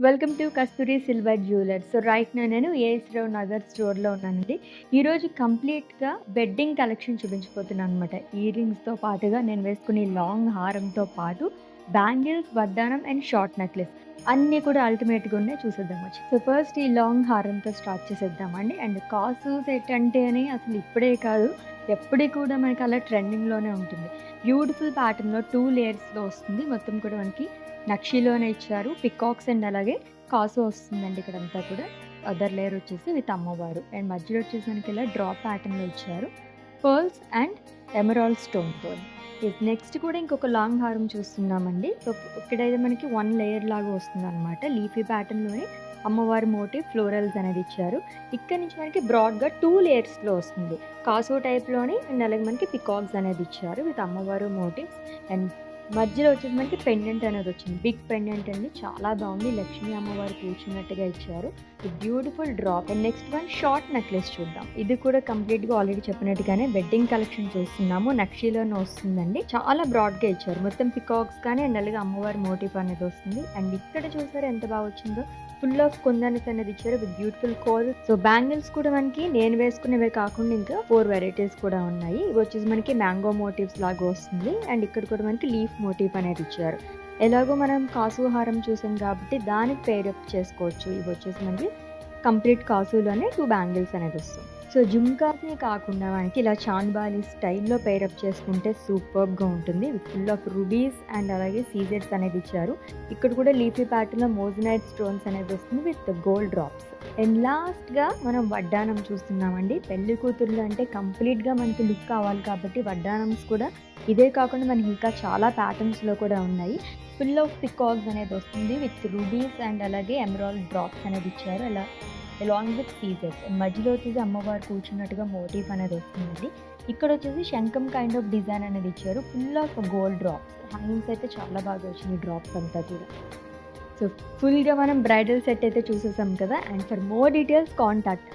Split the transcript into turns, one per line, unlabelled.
Welcome to Kasturi silver jewellers. So right now నేను as రావు నగర్ స్టోర్‌లో ఉన్నానండి. ఈరోజు కంప్లీట్‌గా వెడ్డింగ్ కలెక్షన్ చూపించబోతున్నాను అనమాట. ఇయర్ రింగ్స్‌తో పాటుగా నేను వేసుకునే లాంగ్ హారంతో పాటు బ్యాంగిల్స్, వడ్డానం అండ్ షార్ట్ నెక్లెస్ అన్నీ కూడా అల్టిమేట్‌గా ఉన్నాయి. చూసేద్దాం వచ్చి. సో ఫస్ట్ ఈ లాంగ్ హారంతో స్టార్ట్ చేసేద్దామండి. అండ్ కాసు సెట్ అంటేనే అసలు ఇప్పుడే కాదు, ఎప్పటికి కూడా మనకి అలా ట్రెండింగ్‌లోనే ఉంటుంది. బ్యూటిఫుల్ ప్యాటర్న్‌లో 2 లేయర్స్‌లో వస్తుంది. మొత్తం కూడా మనకి నక్షీలోనే ఇచ్చారు. పికాక్స్ అండ్ అలాగే కాసు వస్తుందండి ఇక్కడంతా కూడా. అదర్ లేయర్ వచ్చేసి విత్ అమ్మవారు. అండ్ మధ్యలో వచ్చేసి మనకి ఇలా డ్రాప్ ప్యాటర్న్‌లో ఇచ్చారు. పర్ల్స్ అండ్ ఎమరాల్డ్ స్టోన్‌తో. నెక్స్ట్ కూడా ఇంకొక లాంగ్ హారం చూస్తున్నామండి. సో ఇక్కడైతే మనకి 1 లేయర్ లాగా వస్తుందనమాట. లీఫీ ప్యాటర్న్‌లోనే అమ్మవారి మోటివ్ ఫ్లోరల్స్ అనేది ఇచ్చారు. ఇక్కడ నుంచి మనకి బ్రాడ్‌గా 2 లేయర్స్‌లో వస్తుంది. కాసు టైప్‌లోని అండ్ అలాగే మనకి పికాక్స్ అనేది ఇచ్చారు విత్ అమ్మవారు మోటివ్స్. అండ్ మధ్యలో వచ్చేసి మనకి పెండెంట్ అనేది వచ్చింది. బిగ్ పెండెంట్ అండి. చాలా బాగుంది. లక్ష్మీ అమ్మవారు కూర్చున్నట్టుగా ఇచ్చారు. Beautiful drop. And next one short necklace చూద్దాం. ఇది కూడా కంప్లీట్‌గా ఆల్రెడీ చెప్పినట్టుగానే వెడ్డింగ్ కలెక్షన్ చూస్తున్నాము. నక్షీలోనే వస్తుందండి. చాలా బ్రాడ్‌గా ఇచ్చారు. మొత్తం పికాక్స్ కానీ అండ్ అలాగే అమ్మవారి మోటివ్ అనేది వస్తుంది. అండ్ ఇక్కడ చూసారా ఎంత బాగా వచ్చిందో. ఫుల్ ఆఫ్ కుందన్స్ అనేది ఇచ్చారు with beautiful coal. So bangles కూడా మనకి నేను వేసుకునేవే కాకుండా ఇంకా 4 వెరైటీస్ కూడా ఉన్నాయి. ఇవి వచ్చేసి మనకి మ్యాంగో మోటివ్స్ లాగా వస్తుంది. అండ్ ఇక్కడ కూడా మనకి లీఫ్ మోటివ్ అనేది ఇచ్చారు. ఎలాగో మనం కాసు హారం చూసాం కాబట్టి దానికి పేరప్ చేసుకోవచ్చు. ఇవి వచ్చేసి మనకి కంప్లీట్ కాసులోనే 2 బ్యాంగిల్స్ అనేది వస్తుంది. సో జుమ్కాస్ని కాకుండా మనకి ఇలా చాన్బాలి స్టైల్లో పేరప్ చేసుకుంటే సూపర్బ్గా ఉంటుంది. ఫుల్ ఆఫ్ రూబీస్ అండ్ అలాగే సీజెడ్స్ అనేది ఇచ్చారు. ఇక్కడ కూడా లీఫీ ప్యాటర్న్లో మోజనైట్ స్టోన్స్ అనేది వస్తుంది విత్ గోల్డ్ డ్రాప్స్. అండ్ లాస్ట్గా మనం వడ్డానం చూస్తున్నామండి. పెళ్లి కూతుర్లు అంటే కంప్లీట్గా మనకి లుక్ కావాలి కాబట్టి వడ్డానమ్స్ కూడా ఇదే కాకుండా మనకి ఇంకా చాలా ప్యాటర్న్స్లో కూడా ఉన్నాయి. ఫుల్ ఆఫ్ పికాక్స్ అనేది వస్తుంది విత్ రూబీస్ అండ్ అలాగే ఎమరాల్డ్ డ్రాప్స్ అనేది ఇచ్చారు. అలా అలాంగ్ విత్ సీజెస్. మధ్యలో వచ్చేసి అమ్మవారు కూర్చున్నట్టుగా మోటివ్ అనేది వస్తుందండి. ఇక్కడ వచ్చేసి శంఖం కైండ్ ఆఫ్ డిజైన్ అనేది ఇచ్చారు. Full of gold drops. Hangings అయితే చాలా బాగా వచ్చినాయి డ్రాప్స్ అంతా కూడా. సో ఫుల్గా మనం బ్రైడల్ సెట్ అయితే చూసేసాం కదా. And for more details contact